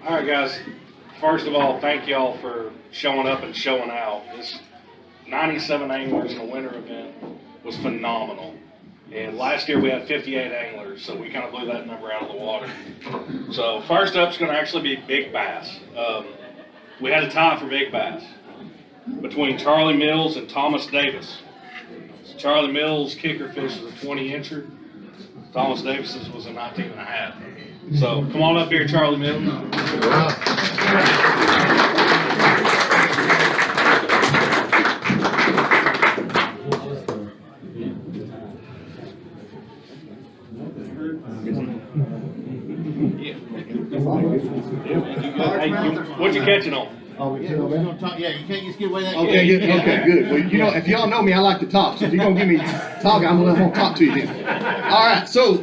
All right, guys. First of all, thank y'all for showing up and showing out. This 97 anglers in a winter event was phenomenal. And last year we had 58 anglers, so we kind of blew that number out of the water. So first up is going to actually be big bass. We had a tie for big bass between Charlie Mills and Thomas Davis. So Charlie Mills' kicker fish was a 20-incher. Thomas Davis's was a 19.5. So come on up here, Charlie Mills. What you catching on? Oh, yeah, we're gonna talk. Yeah, you can't just give away that. Okay, good. Okay, good. Well, you know, if y'all know me, I like to talk. So if you're gonna give me talking, I'm gonna talk to you then. All right. So,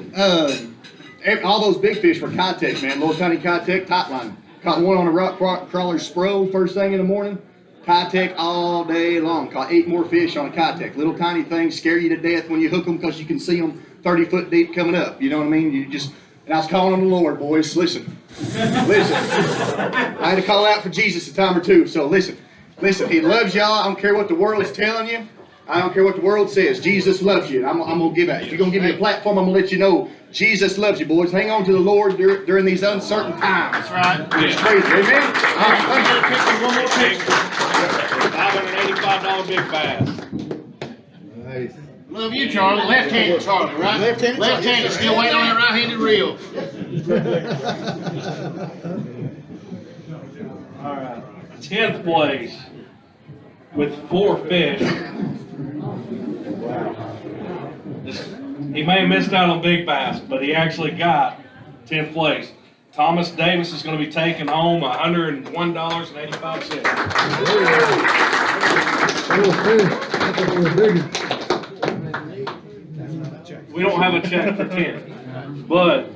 all those big fish were contact, man. Little tiny contact, top line. Caught one on a rock crawler spro first thing in the morning. Contact all day long. Caught 8 more fish on a contact. Little tiny things scare you to death when you hook them because you can see them 30 foot deep coming up. You know what I mean? And I was calling on the Lord, boys. Listen. I had to call out for Jesus a time or two. So listen. He loves y'all. I don't care what the world's telling you. I don't care what the world says. Jesus loves you. I'm gonna give out. If you're gonna give me a platform, I'm gonna let you know Jesus loves you, boys. Hang on to the Lord during these uncertain times. That's right. It's crazy. Amen. All right, let's get a picture. One more picture. $585 big bass. Nice. Love you, Charlie. Left-handed Charlie, right? Left-handed, still waiting on that right-handed reel. All right. 10th place with 4 fish. He may have missed out on big bass, but he actually got 10th place. Thomas Davis is going to be taking home $101.85. We don't have a check for 10, but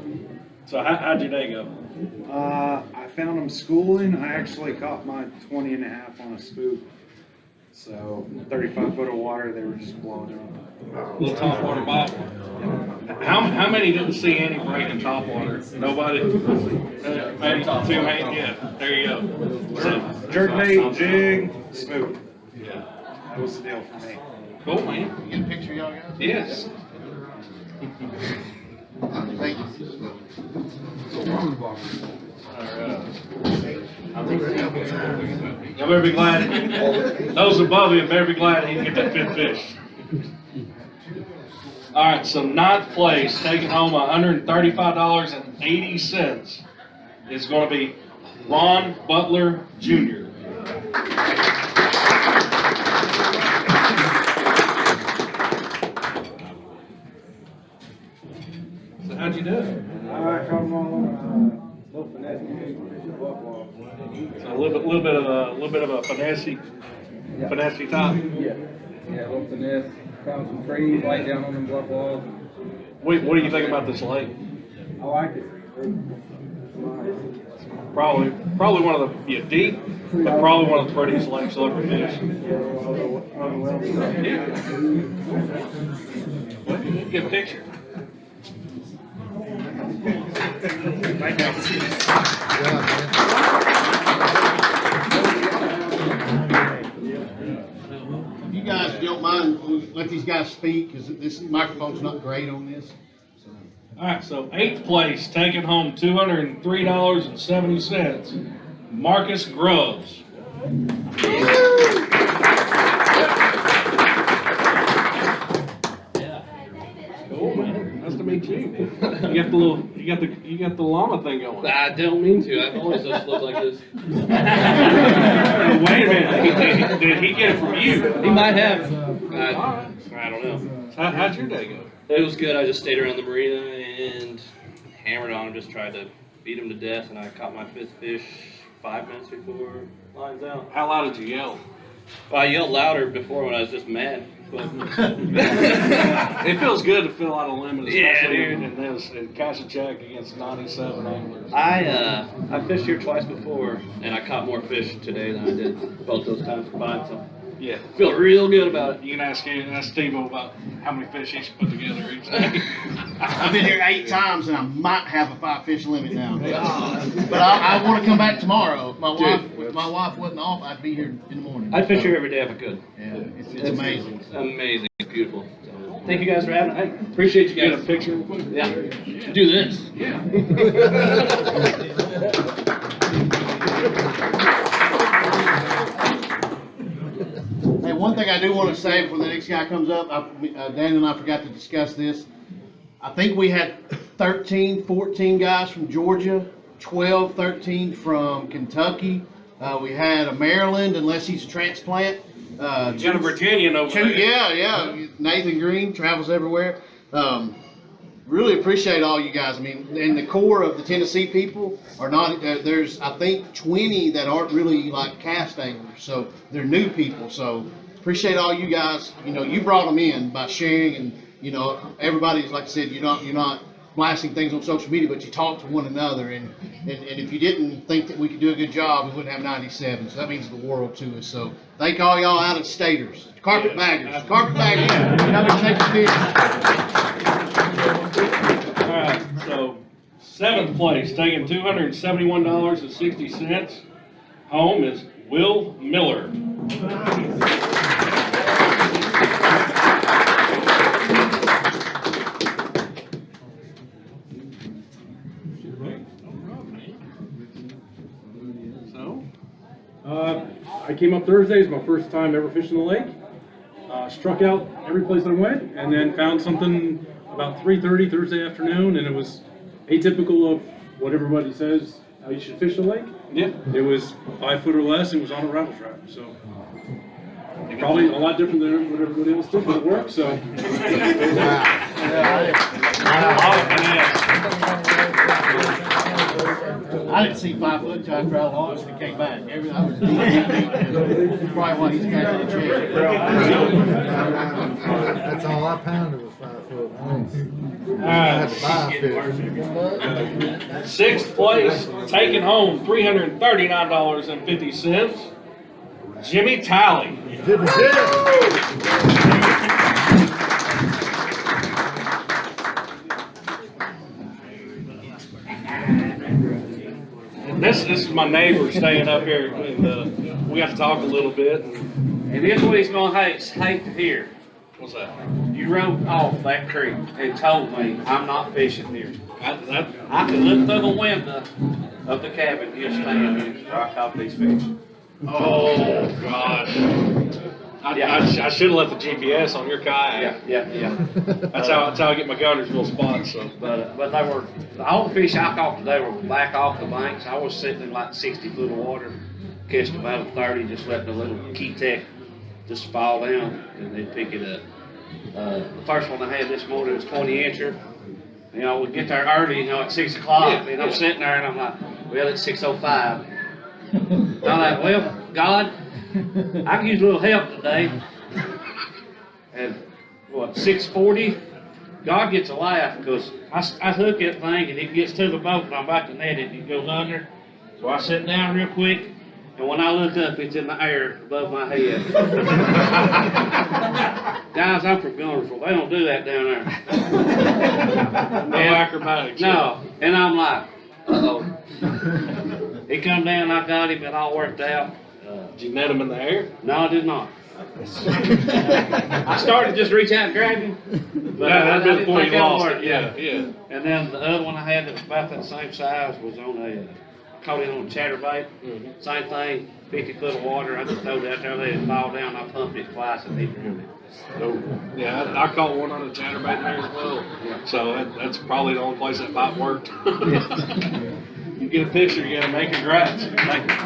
so how'd your day go? I found them schooling. I actually caught my 20.5 on a spook. So 35 foot of water, they were just blowing it up. Little top water bobber. How many didn't see any break in top water? Nobody? Maybe 2 hands? Yeah, there you go. So, Jerkbait, jig, spook. yeah. That was the deal for me. Cool, man. You get a picture, y'all guys? Yes. Thank you. Y'all better be glad. Those above you better be glad he didn't get that 5th fish. All right, so 9th place, taking home $135.80 is going to be Ron Butler Jr. So how'd you do? I caught them all on a little finesse buffalo. So a little bit of a finesse top. Yeah, little finesse. Found some trees, laid down on them bluff walls. What do you think about this lake? I like it. Probably one of the deep, but probably one of the prettiest lakes I'll ever fish. Yeah. Get a picture. You guys, if you don't mind, let these guys speak, because this microphone's not great on this. All right, so 8th place, taking home $203.70, Marcus Groves. Cool, man. Nice to meet you. You got the llama thing going. I don't mean to. I've always just looked like this. Wait a minute. Did he get it from you? He might have. I don't know. How'd your day go? It was good. I just stayed around the marina and hammered on him. Just tried to beat him to death, and I caught my 5th fish 5 minutes before lines out. How loud did you yell? Well, I yelled louder before when I was just mad. But It feels good to fill out a limit, Yeah, especially dude. in this and cash a check against 97 anglers. I fished here twice before, and I caught more fish today than I did both those times combined. So Yeah. Feel real good about it. You can ask Steve-O about how many fish he's put together each day. I've been here 8 times and I might have a 5-fish limit now. But I want to come back tomorrow. If my wife wasn't off, I'd be here in the morning. I'd fish here every day if I could. Yeah, it's amazing. It's amazing. It's beautiful. So, thank you guys for having me. I appreciate you Get a guys. picture real quick? Yeah. Do this. Yeah. Hey, one thing I do want to say before the next guy comes up, Daniel and I forgot to discuss this. I think we had 13, 14 guys from Georgia, 12, 13 from Kentucky. We had a Maryland, unless he's a transplant. You got a Virginian over there. Yeah. Nathan Green travels everywhere. Really appreciate all you guys. I mean, and the core of the Tennessee people are not, there's, I think, 20 that aren't really like cast anglers. So they're new people. So appreciate all you guys. You know, you brought them in by sharing, and, you know, everybody's, like I said, you're not blasting things on social media, but you talk to one another. And if you didn't think that we could do a good job, we wouldn't have 97. So that means the world to us. So thank all y'all out of staters, carpetbaggers, come and take a fish. All right, so 7th place, taking $271.60 home is Will Miller. I came up Thursday. It's my first time ever fishing the lake. Struck out every place I went, and then found something about 3:30 Thursday afternoon, and it was atypical of what everybody says how you should fish the lake. Yeah. It was 5 foot or less. It was on a rattle trap, so probably a lot different than what everybody else did, but it worked. So. I didn't see 5 foot till after I launched and came back. That's probably why he's catching the check. That's all I pounded was 5 foot. I had to buy a fish. 6th place, taking home $339.50, Jimmy Talley. And this is my neighbor staying up here, and we got to talk a little bit. And this is what he's gonna hate to hear. What's that? You rode off that creek and told me I'm not fishing here. I I could look through the window of the cabin he'll stand in where I caught these fish. Oh, gosh. I should have left the GPS on your kayak. Yeah. That's how I get my Gunnersville spots. So. But they were, all the fish I caught today were back off the banks. I was sitting in like 60 foot of water, catched about a 30, just letting the little key tech just fall down and they'd pick it up. The first one I had this morning was 20 incher. You know, we get there early, you know, at 6 o'clock, and I'm sitting there and I'm like, well, it's 6:05. I'm like, well, God, I could use a little help today. And what, 6:40? God gets a laugh because I hook that thing and it gets to the boat and I'm about to net it and it goes under. So I sit down real quick and when I look up, it's in the air above my head. Guys, I'm from Gunnersville. They don't do that down there. No acrobatics. No. And I'm like, uh-oh. He come down, I got him, it all worked out. Did you net him in the air? No, I did not. I started to just reach out and grab him. But That'd be the didn't point think you that lost worked. it. Yeah. And then the other one I had that was about that same size was on caught it on a chatterbait. Same thing, 50 foot of water. I just threw it out there, let it fall down. I pumped it twice and he drowned it. Yeah, I caught one on a chatterbait there as well. So that's probably the only place that bite worked. You get a picture, you gotta make congrats. Thank you.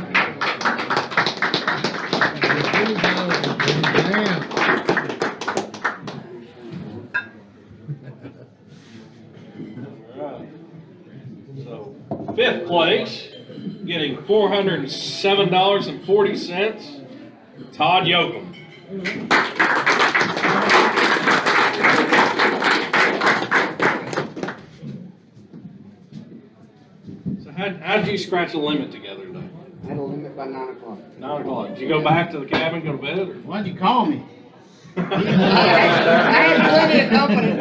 So, 5th place, getting $407.40, Todd Joachim. So how did you scratch a limit together today? I had a limit by 9 o'clock. 9 o'clock. Did you go back to the cabin, go to bed, or? Why'd you call me? I had plenty of company.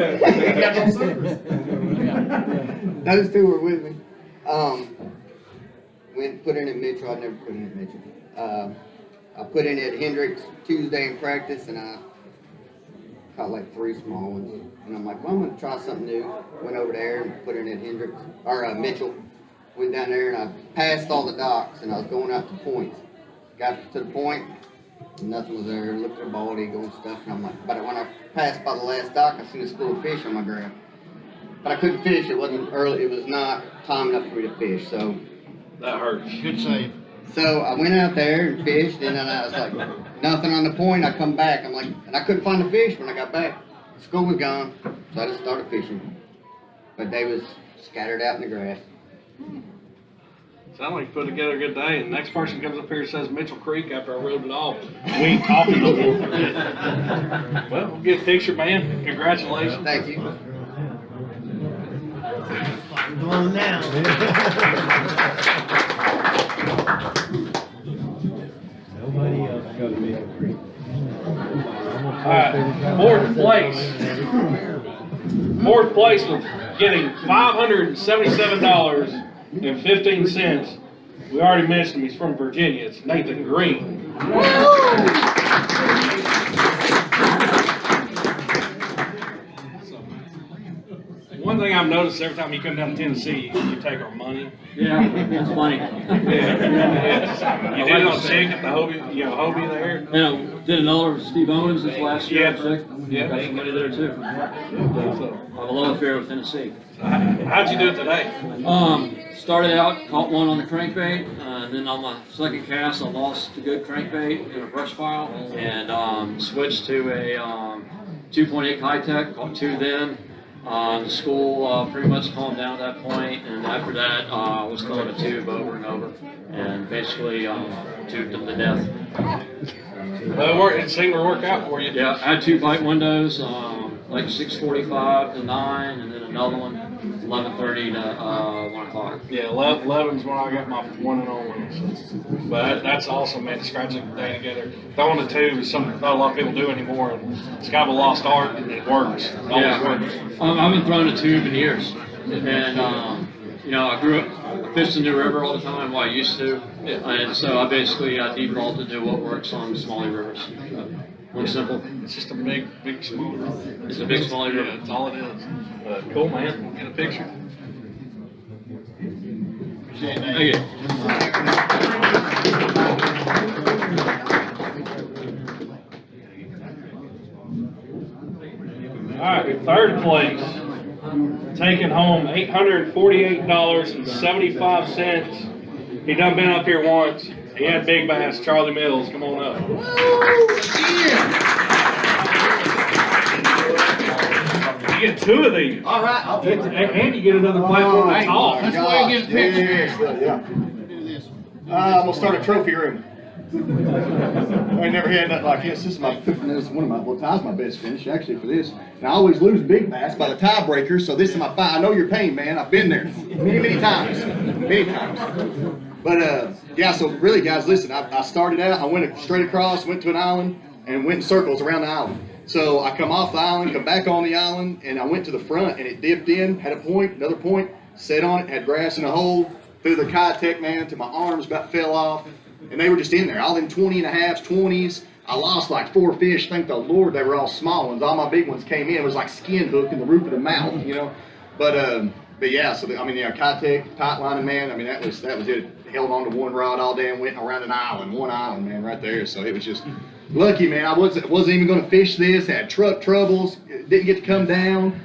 Those two were with me. Went and put in at Mitchell. I'd never put in at Mitchell. I put in at Hendricks Tuesday in practice, and I caught like 3 small ones. And I'm like, well, I'm going to try something new. Went over there and put in at Hendricks, or Mitchell. Went down there, and I passed all the docks, and I was going out to points. Got to the point, nothing was there. Looked at the bald eagle and stuff, and I'm like, but when I passed by the last dock, I seen a school of fish on my grab. But I couldn't fish. It wasn't early. It was not time enough for me to fish. So That hurts. Good save. So I went out there and fished, and then I was like, nothing on the point. I come back. I'm like, and I couldn't find the fish when I got back. School was gone, so I just started fishing. But they was scattered out in the grass. Sound like you put together a good day, and the next person comes up here and says Mitchell Creek after I rode it off. We ain't talking no more. Well, we'll get a picture, man. Congratulations. Thank you. Come on now. Nobody else go to Mitchell Creek. Alright, fourth place was getting $577.15. We already mentioned him, he's from Virginia. It's Nathan Green. One thing I've noticed every time you come down to Tennessee, you take our money. Yeah, it's funny. Yeah. You did it on Chick at the Hobie there. And I did another with Steve Owens this last year. Yeah. Got some money there too. So, I have a love affair with Tennessee. How'd you do it today? Started out, caught one on the crankbait, and then on my second cast, I lost a good crankbait in a brush pile, and switched to a 2.8 high-tech, caught 2 then. The school pretty much calmed down at that point, and after that, I was throwing a tube over and over, and basically tubed them to death. Well, it seemed to work out for you. Yeah, I had 2 bite windows, like 6:45 to 9, and then another one 11:30 to 1 o'clock. Yeah, 11's when I got my one and only. So. But that's awesome, man. Scratching the day together. Throwing a tube is something not a lot of people do anymore. And it's kind of a lost art, and it works. It always works. I've been throwing a tube in years, and I grew up. I fished in the river all the time. Well, I used to, and so I basically defaulted to what works on smaller rivers. One simple. It's just a big smooth river. It's a big smaller river. Yeah, that's all it is. Cool, man. We'll get a picture. Thank you. All right, third place, taking home $848.75. He done been up here once. He had big bass. Charlie Mills, come on up. You get 2 of these. All right, I'll take it. And you get another platform to talk. Let's go ahead and get a picture. Yeah. Do this. I'm gonna start a trophy room. I ain't never had nothing like this. This is ties my best finish actually for this. And I always lose big bass by the tiebreaker, so this is my I know your pain, man. I've been there many times. But yeah, so really, guys, listen. I started out. I went straight across, went to an island, and went in circles around the island. So I come off the island, come back on the island, and I went to the front, and it dipped in, had a point, another point, set on it, had grass in a hole, threw the Kitech, man, till my arms about fell off. And they were just in there, all them 20.5s, 20s. I lost like 4 fish. Thank the Lord they were all small ones. All my big ones came in. It was like skin hook in the roof of the mouth, But yeah, so Kitech, tight lining, man. I mean, that was it. Held on to one rod all day and went around one island, man, right there. So it was just lucky, man. I wasn't even going to fish this. Had truck troubles. Didn't get to come down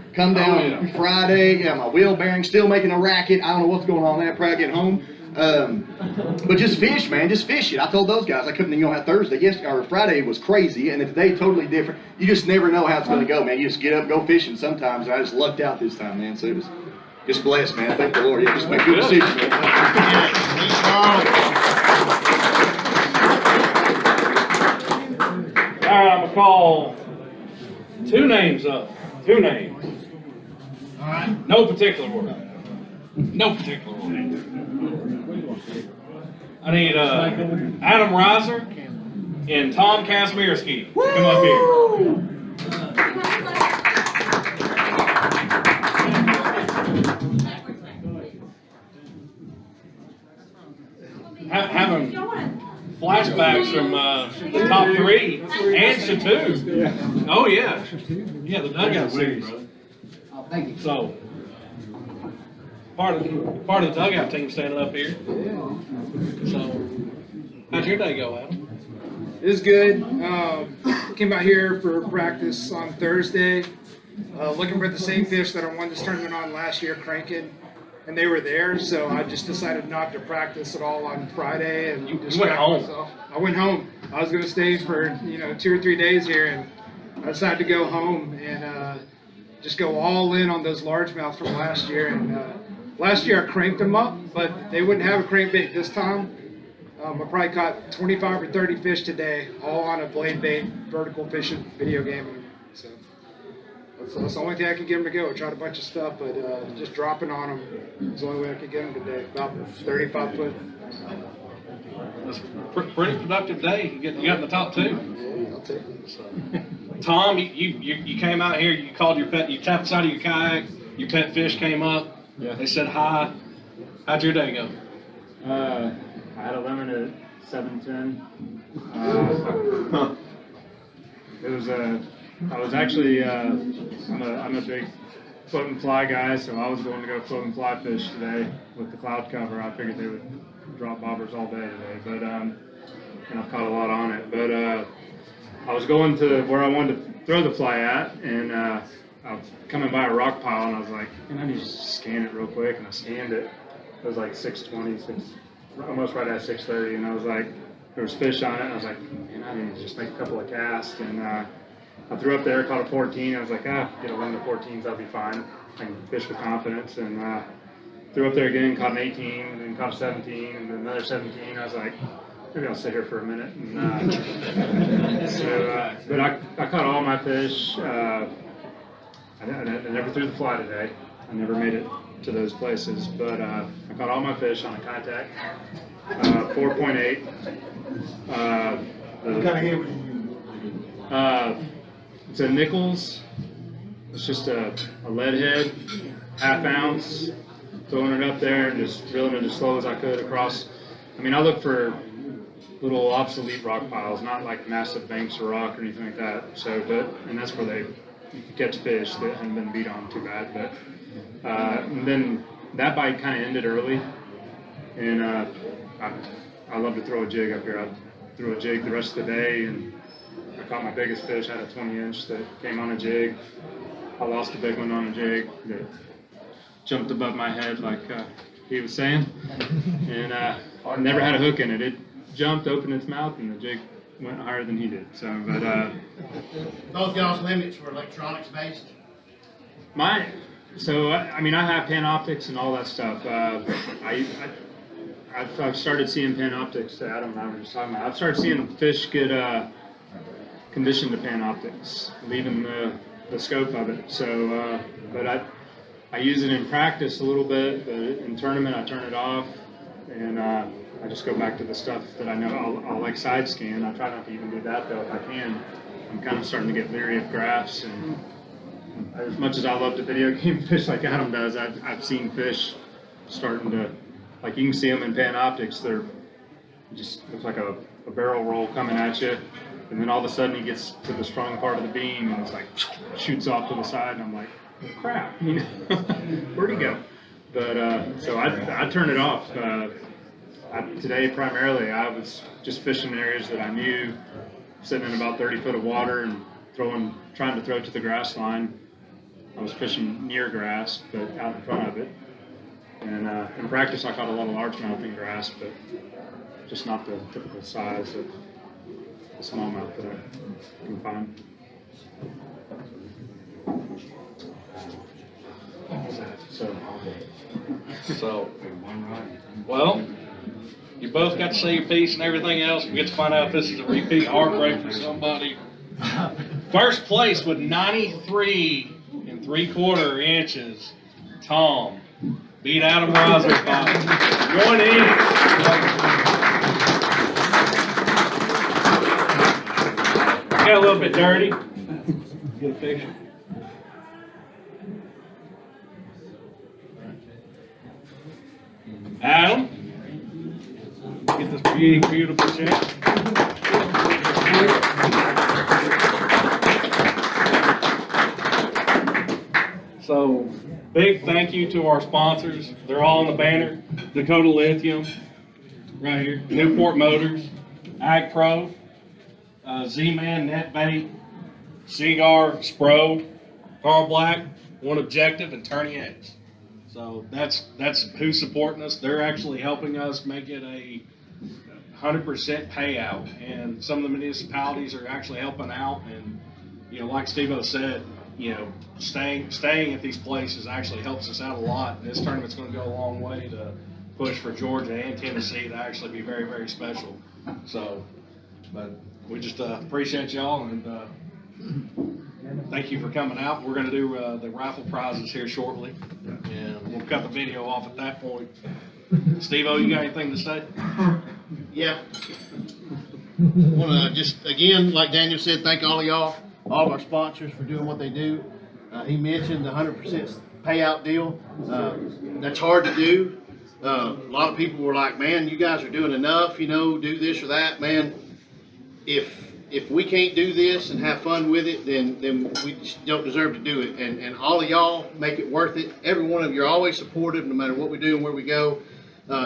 Friday. Yeah, my wheel bearing still making a racket. I don't know what's going on there. Probably get home. But just fish, man. Just fish it. I told those guys I couldn't, have Thursday. Or Friday was crazy, and today totally different. You just never know how it's going to go, man. You just get up, go fishing sometimes. And I just lucked out this time, man. So it was just blessed, man. Thank the Lord. Yeah, just make good decisions, man. All right, I'm going to call 2 names up. 2 names. All right. No particular order. No particular order. I need Adam Reiser and Tom Kasmirsky. Come up here. Having flashbacks from the top 3 and Chateau. Oh yeah, yeah, the dugout series, brother. Thank you. So part of the dugout team standing up here. So how'd your day go, Adam? It was good. Came out here for practice on Thursday, looking for the same fish that I won this tournament on last year, cranking, and they were there. So I just decided not to practice at all on Friday and You went home. myself. I went home. I was going to stay for 2 or 3 days here, and I decided to go home and just go all in on those largemouth from last year. And last year I cranked them up, but they wouldn't have a crankbait this time. I probably caught 25 or 30 fish today, all on a blade bait, vertical fishing video game. So that's the only thing I could get them to go. I tried a bunch of stuff, but just dropping on them is the only way I could get them today. About 35 foot. That's a pretty productive day. You got in the top 2. Yeah, I'll take it. So. Tom, you came out here. You called your pet. You tapped the side of your kayak. Your pet fish came up. Yeah. They said hi. How'd your day go? I had a lemon at 7:10. It was I was actually I'm a big float and fly guy, so I was going to go float and fly fish today with the cloud cover. I figured they would drop bobbers all day today, but and I've caught a lot on it. But I was going to where I wanted to throw the fly at, and I was coming by a rock pile, and I was like, man, I need to just scan it real quick, and I scanned it. It was like 6:20, almost right at 6:30, and I was like, there was fish on it, and I was like, man, I need to just make a couple of casts, and I threw up there, caught a 14, I was like, get a 1 to 14s, I'll be fine, I can fish with confidence, and threw up there again, caught an 18, and then caught a 17, and then another 17, I was like, maybe I'll sit here for a minute, and but I caught all my fish. I never threw the fly today, I never made it to those places, but I caught all my fish on a contact, 4.8. What kind of head was you using? It's a Nichols. It's just a lead head, ½ ounce. Throwing it up there and just reeling it as slow as I could across. I mean, I look for little obsolete rock piles, not like massive banks of rock or anything like that. So, and that's where you can catch fish that haven't been beat on too bad, but. And then that bite kind of ended early, and I love to throw a jig up here. I threw a jig the rest of the day, and I caught my biggest fish. I had a 20-inch that came on a jig. I lost a big one on a jig that jumped above my head, like he was saying, and I never had a hook in it. It jumped, opened its mouth, and the jig went higher than he did. So, but Both y'all's limits were electronics based? So, I mean, I have Panoptics and all that stuff. I've started seeing Panoptics. Adam and I were just talking about. I've started seeing fish get conditioned to Panoptics, leaving the scope of it. So, but I use it in practice a little bit, but in tournament I turn it off, and I just go back to the stuff that I know. I'll like side scan. I try not to even do that though if I can. I'm kind of starting to get leery of graphs, and as much as I love to video game fish like Adam does, I've seen fish starting to, like you can see them in Panoptics, they're just looks like a barrel roll coming at you, and then all of a sudden he gets to the strong part of the beam and it's like shoots off to the side, and I'm like, oh, crap, you know, where'd he go? But so I turn it off. Today primarily I was just fishing in areas that I knew, sitting in about 30 foot of water and trying to throw to the grass line. I was fishing near grass, but out in front of it. And in practice, I caught a lot of largemouth in grass, but just not the typical size of the smallmouth that I can find. So, well, you both got to see your piece and everything else. We get to find out if this is a repeat heartbreak for somebody. First place with 93 3/4 inches. Tom beat Adam Reiser by 1 inch. got a little bit dirty. Get a picture. Adam, get this beautiful check. So, big thank you to our sponsors. They're all on the banner. Dakota Lithium, right here. Newport Motors, Ag Pro, Z-Man Netbait, Cigar, Spro, Carl Black, One Objective, and Tourney X. So that's who's supporting us. They're actually helping us make it a 100% payout, and some of the municipalities are actually helping out. And like Steve-O said, staying at these places actually helps us out a lot. And this tournament's going to go a long way to push for Georgia and Tennessee to actually be very, very special. So, but we just appreciate y'all, and thank you for coming out. We're going to do the raffle prizes here shortly, and we'll cut the video off at that point. Steve-O, you got anything to say? Yeah. Want to just, again, like Daniel said, thank all of y'all, all of our sponsors for doing what they do. He mentioned the 100% payout deal. That's hard to do. A lot of people were like, man, you guys are doing enough, do this or that. Man, if we can't do this and have fun with it, then we just don't deserve to do it. And all of y'all make it worth it. Every one of you are always supportive, no matter what we do and where we go.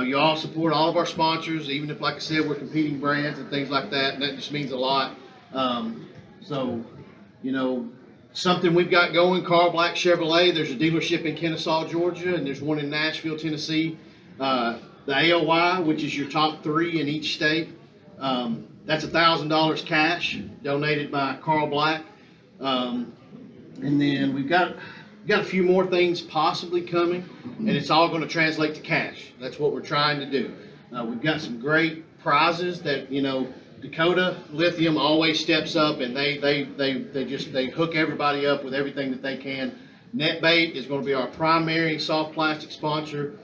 You all support all of our sponsors, even if, like I said, we're competing brands and things like that, and that just means a lot. Something we've got going, Carl Black Chevrolet, there's a dealership in Kennesaw, Georgia, and there's one in Nashville, Tennessee. The AOY, which is your top 3 in each state, that's $1,000 cash donated by Carl Black. And then we've got a few more things possibly coming, and it's all going to translate to cash. That's what we're trying to do. We've got some great prizes that Dakota Lithium always steps up, and they hook everybody up with everything that they can. Netbait is going to be our primary soft plastic sponsor.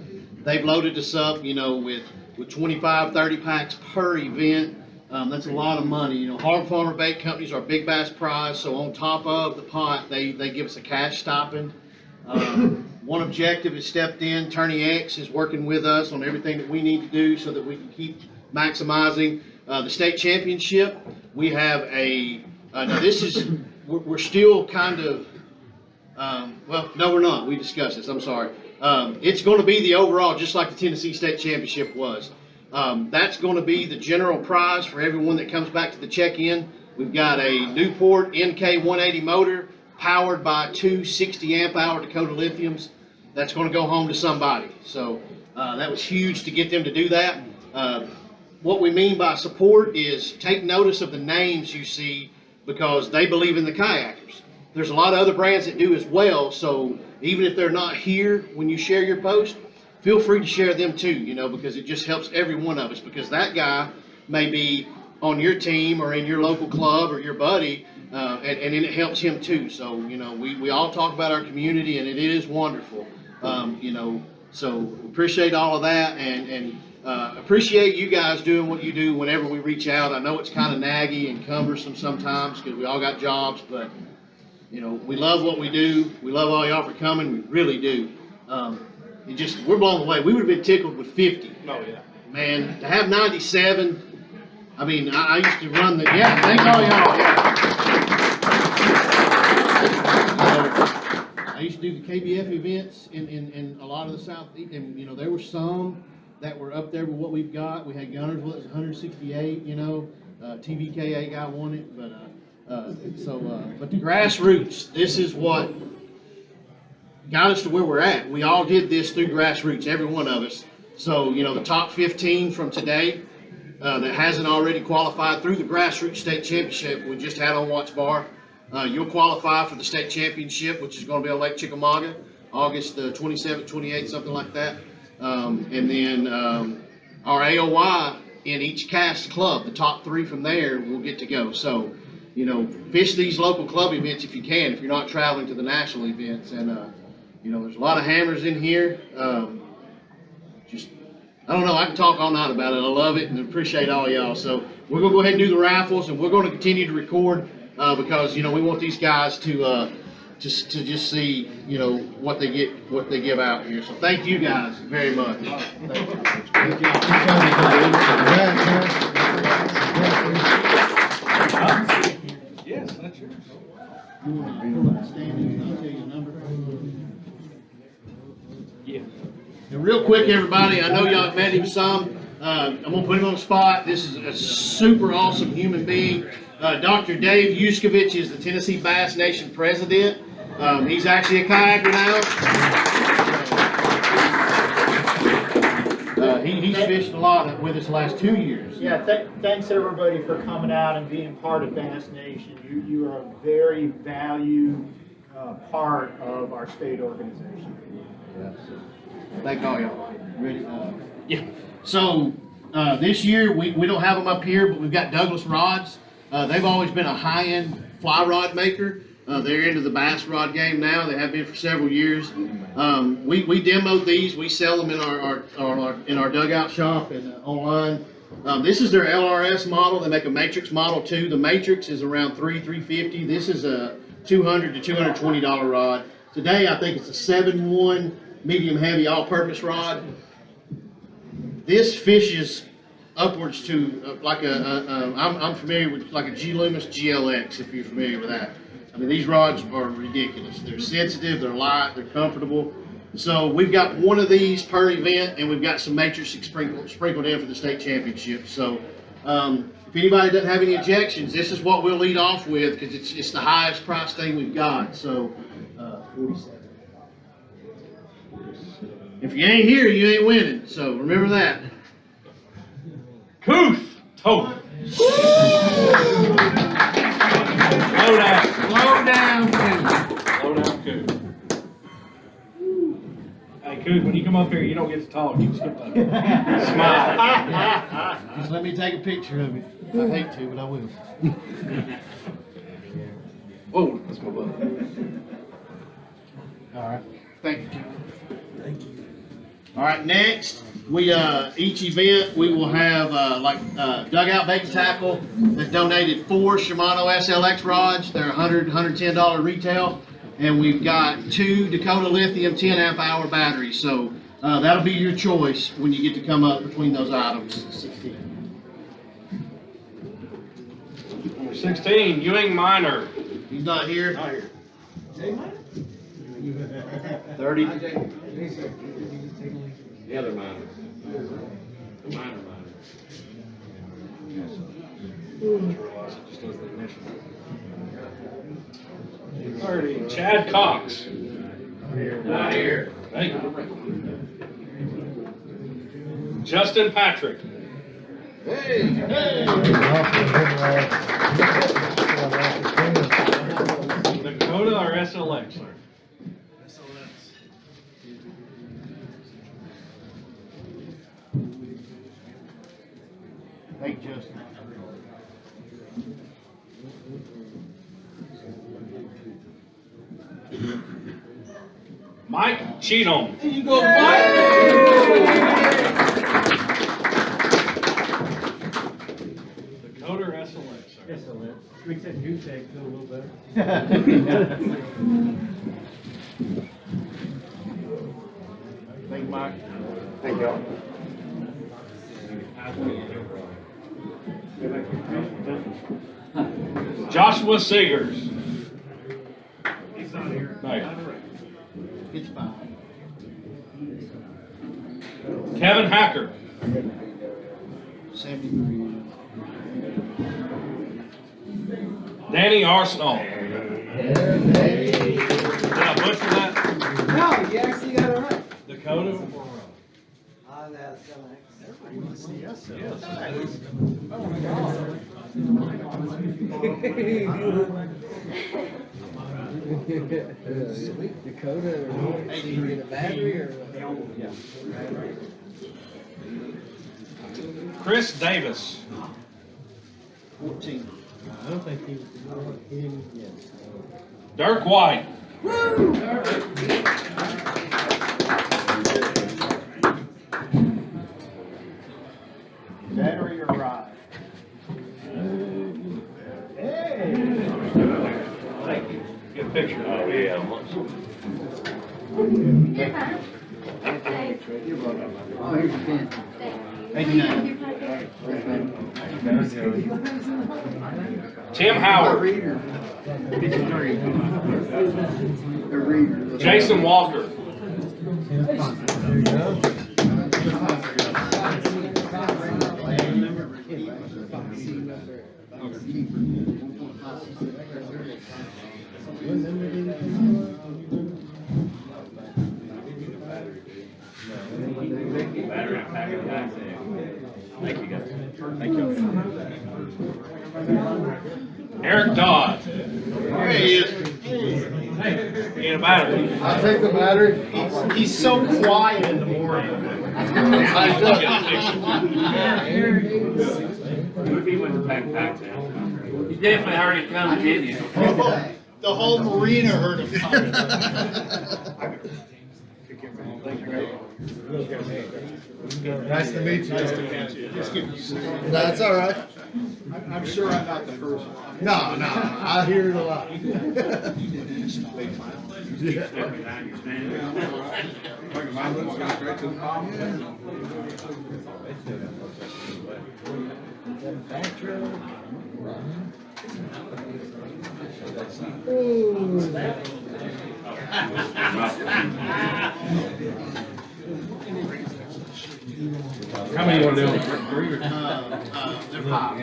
They've loaded us up, with 25, 30 packs per event. That's a lot of money. Hog Farmer Bait Company is our big bass prize, so on top of the pot, they give us a cash stipend. One Objective has stepped in. Tourney X is working with us on everything that we need to do so that we can keep maximizing the state championship. We have we're still kind of, no, we're not. We discussed this. I'm sorry. It's going to be the overall, just like the Tennessee State Championship was. That's going to be the general prize for everyone that comes back to the check-in. We've got a Newport NK 180 motor powered by 2 60 amp hour Dakota Lithiums. That's going to go home to somebody. So that was huge to get them to do that. What we mean by support is take notice of the names you see, because they believe in the kayakers. There's a lot of other brands that do as well, so even if they're not here when you share your post, feel free to share them too, because it just helps every one of us, because that guy may be on your team or in your local club or your buddy, and then it helps him too. So, we all talk about our community, and it is wonderful. So appreciate all of that, and appreciate you guys doing what you do whenever we reach out. I know it's kind of naggy and cumbersome sometimes because we all got jobs, but we love what we do. We love all y'all for coming. We really do. We're blown away. We would have been tickled with 50. Oh yeah. Man, to have 97. I mean, I used to run the. Yeah, thank all y'all. Yeah. I used to do the KBF events in a lot of the South, and there were some that were up there with what we've got. We had Gunners, what was 168, TVKA guy won it, but the grassroots, this is what got us to where we're at. We all did this through grassroots, every one of us. So, the top 15 from today that hasn't already qualified through the grassroots state championship we just had on Watts Bar, you'll qualify for the state championship, which is going to be on Lake Chickamauga, August the 27th, 28th, something like that. And then our AOY in each cast club, the top 3 from there will get to go. So, fish these local club events if you can, if you're not traveling to the national events. And, there's a lot of hammers in here. I don't know, I can talk all night about it. I love it and appreciate all y'all. So we're going to go ahead and do the raffles, and we're going to continue to record because, we want these guys to just see, what they give out here. So thank you guys very much. Thank you. Yes, that's yours. You want to pull up the standings and I'll tell you the number? Yeah. And real quick, everybody, I know y'all have met him some. I'm going to put him on the spot. This is a super awesome human being. Dr. Dave Yushkovich is the Tennessee Bass Nation president. He's actually a kayaker now. He's fished a lot with us the last 2 years. Yeah, thanks everybody for coming out and being part of Bass Nation. You are a very valued part of our state organization. Thank all y'all. Ready? Yeah. So this year we don't have them up here, but we've got Douglas rods. They've always been a high-end fly rod maker. They're into the bass rod game now. They have been for several years. We demoed these. We sell them in our dugout shop and online. This is their LRS model. They make a Matrix model too. The Matrix is around $350. This is a $200 to $220 rod. Today I think it's a 7-1 medium heavy all-purpose rod. This fishes upwards to I'm familiar with like a G Loomis GLX, if you're familiar with that. I mean, these rods are ridiculous. They're sensitive, they're light, they're comfortable. So we've got one of these per event, and we've got some matrix sprinkled in for the state championship. So if anybody doesn't have any objections, this is what we'll lead off with, because it's the highest price thing we've got. So 47. If you ain't here, you ain't winning. So remember that. Cooth Tote. Slow down. Slow down, Slow down, Cooth. Hey, Cooth, when you come up here, you don't get to talk. You just get to smile. Just let me take a picture of it. I hate to, but I will. Whoa, that's my butt. All right. Thank you. Thank you. All right. Next, we each event we will have dugout bait and tackle that donated 4 Shimano SLX rods. They're $110 retail, and we've got 2 Dakota Lithium 10 amp hour batteries. So that'll be your choice when you get to come up between those items. 16. Number 16, Ewing Minor. He's not here. Not here. 30. The other minor. The minor. Just as the initial. 30, Chad Cox. Not here. Thank you. Justin Patrick. Hey. Dakota or SLX, sir? Thank you, Justin. Mike Cheatham. There you go, Mike. Dakota or SLX, sir? SLX. Makes that goose egg feel a little better. Thank you, Mike. Thank y'all. Joshua Seegers. He's not here. No. It's fine. Kevin Hacker. 73. Danny Arsenal. Did I butcher that? No, you actually got it right. Dakota? That's Everybody wants to see us. Yes. Sweet Dakota, or you get a battery or what? Yeah. Chris Davis. 14. I don't think he was in yet. Dirk White. Battery or rod? Hey! Tim Howard. Jason Walker. Eric Dodd. There he is. Need a battery. I'll take the battery. He's so quiet in the morning. You definitely heard it coming, didn't you? The whole marina heard him coming. Nice to meet you. That's all right. I'm sure I'm not the first one. No, I hear it a lot. How many you want to do? They're five.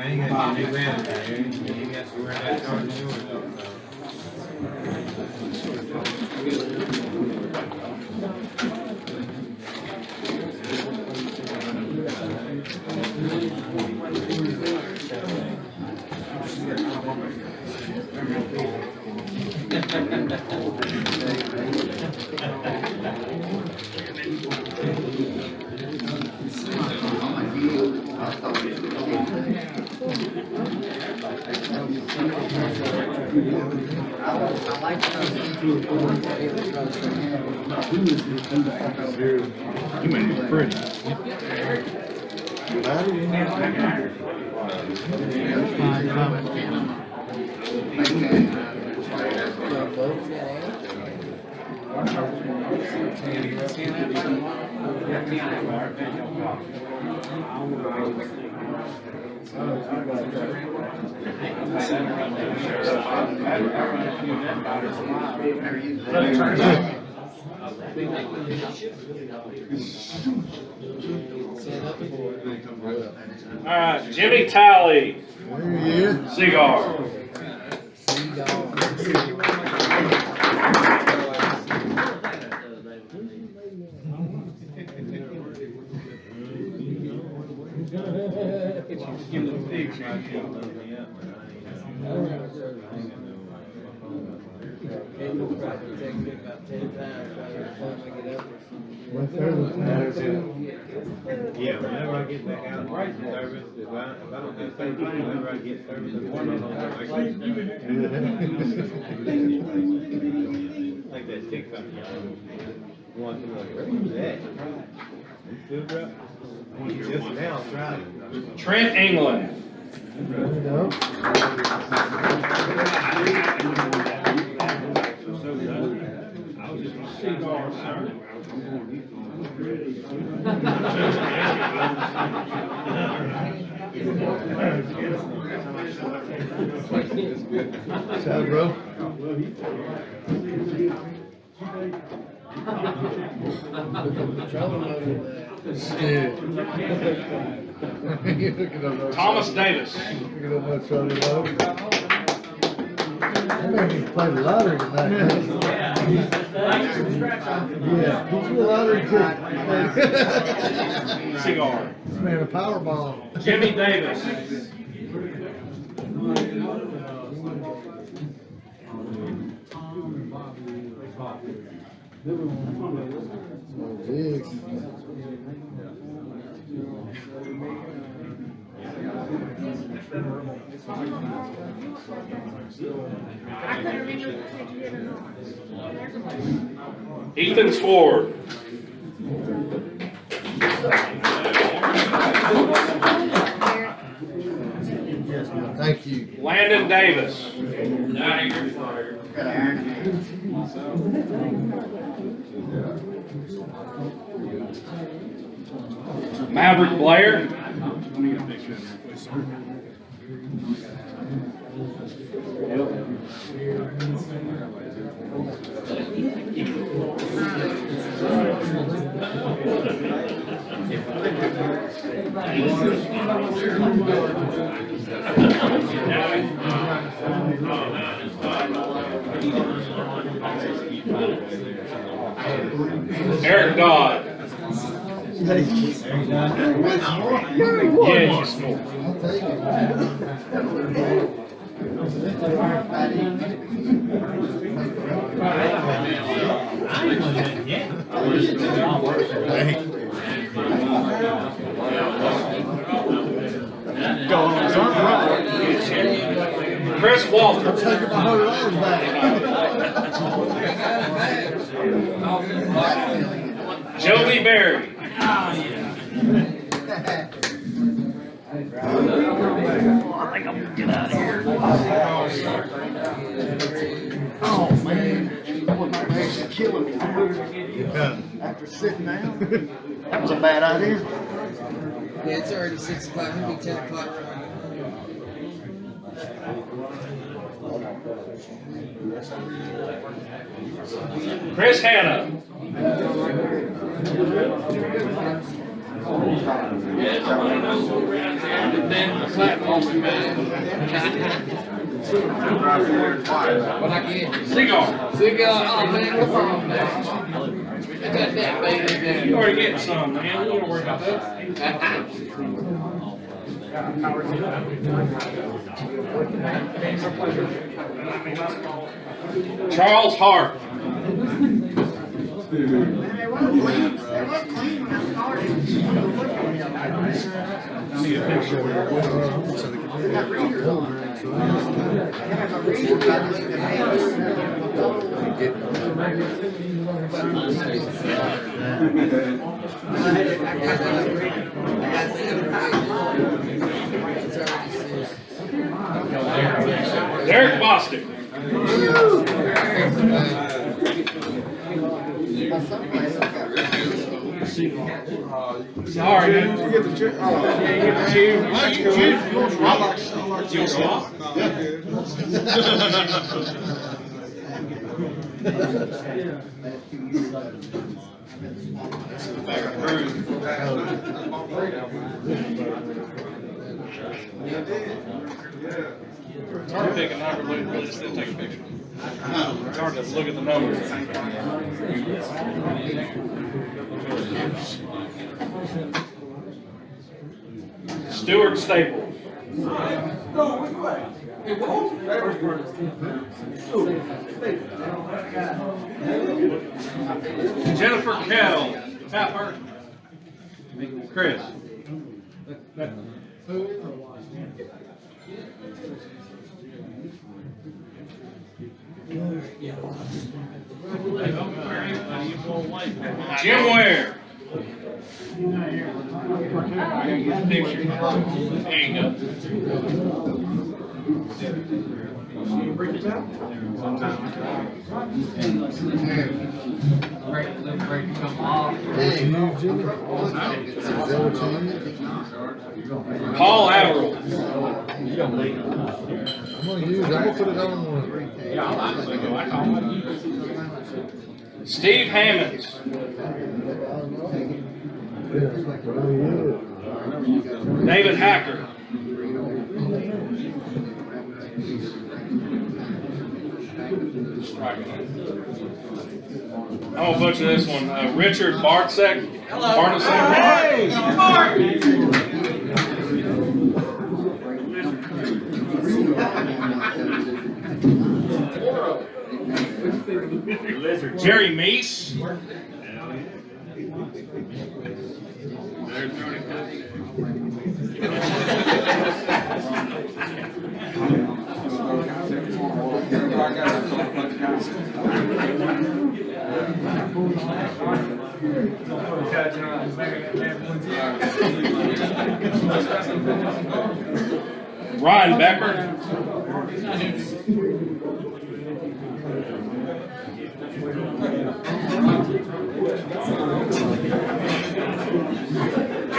You made it pretty. All right, Jimmy Talley. Cigar. Yeah, whenever I get back out and service, if I don't have safety, whenever I get service, in the morning, like that TikTok. One, like, who's that? Still drop? Just now, try it. Trent England. What's up, bro? Thomas Davis. I may need to play the lottery tonight. Yeah, he's the lottery ticket. Cigar. Man, a power bomb. Jimmy Davis. Ethan Ford. Thank you. Landon Davis. Maverick Blair. Eric Dodd. Yeah, you smoke. Chris Walter. I'm taking my $100 back. Joey Berry. I think I'm gonna get out of here. Oh, man. I'm actually killing me. After sitting down. That was a bad idea. Yeah, it's already 6 o'clock. It'll be 10 o'clock. Chris Hanna. Cigar. Oh man, what's wrong, man? I got that baby. You already getting some, man. We don't worry about that. Charles Hart. I need a picture. Derek Bostic. Sorry, man. You get the chip. You swap? It's hard to pick a number, really just didn't take a picture. It's hard to look at the numbers. Stuart Staples. Jennifer Kell. Tapper. Chris. Jim Ware. Picture. There you go. Paul Averill. I'm gonna put it on one. Steve Hammonds. David Hacker. I'm gonna butcher this one. Richard Bartsek. Bartasek. Jerry Meese. Ryan Becker.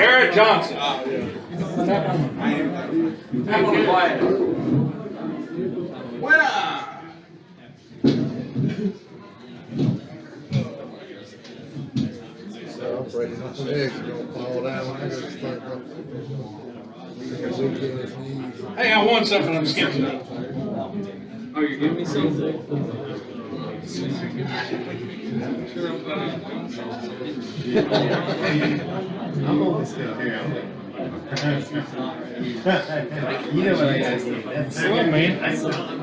Garrett Johnson. So I'm afraid my legs are gonna fall down when I go to start up. Hey, I won something. I'm skipping it. Oh, you're giving me something? I'm only still here. You know what I gotta say. That's Good, man.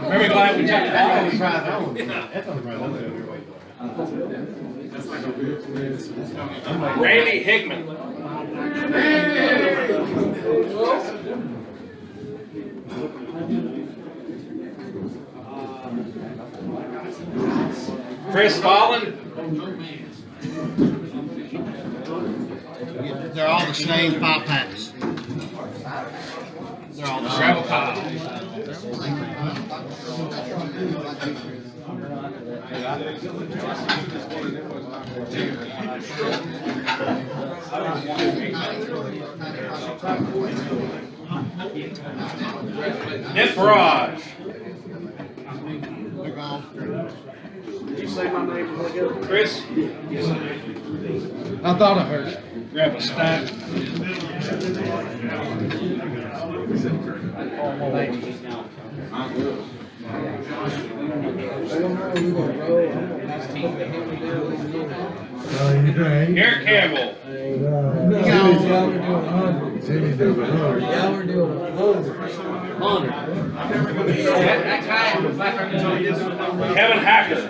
Very glad we took it That's out. on the prize. That's on the prize. Randy Hickman. Chris Fallon. They're all the same 5-packs. They're all the same. Travel Kyle. Nick Barrage. They're gone. Did you say my name? Chris? I thought I heard it. Grab a stack. Garrett Campbell. Jimmy does 100. Yeah, we're doing 100. Kevin Hacker.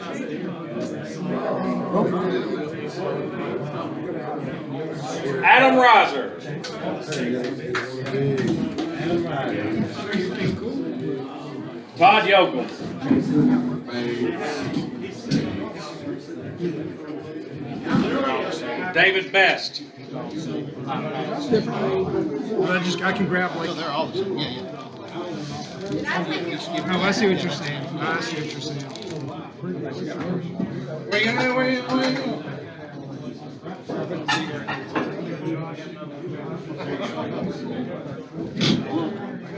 Adam Riser. Todd Joachim. David Best. I can grab like. They're all the same. Yeah, yeah. Oh, I see what you're saying. I see what you're saying. Where you going? Where you going?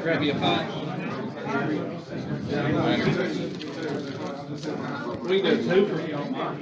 Grab you a pot. We can do 2 for you on mine.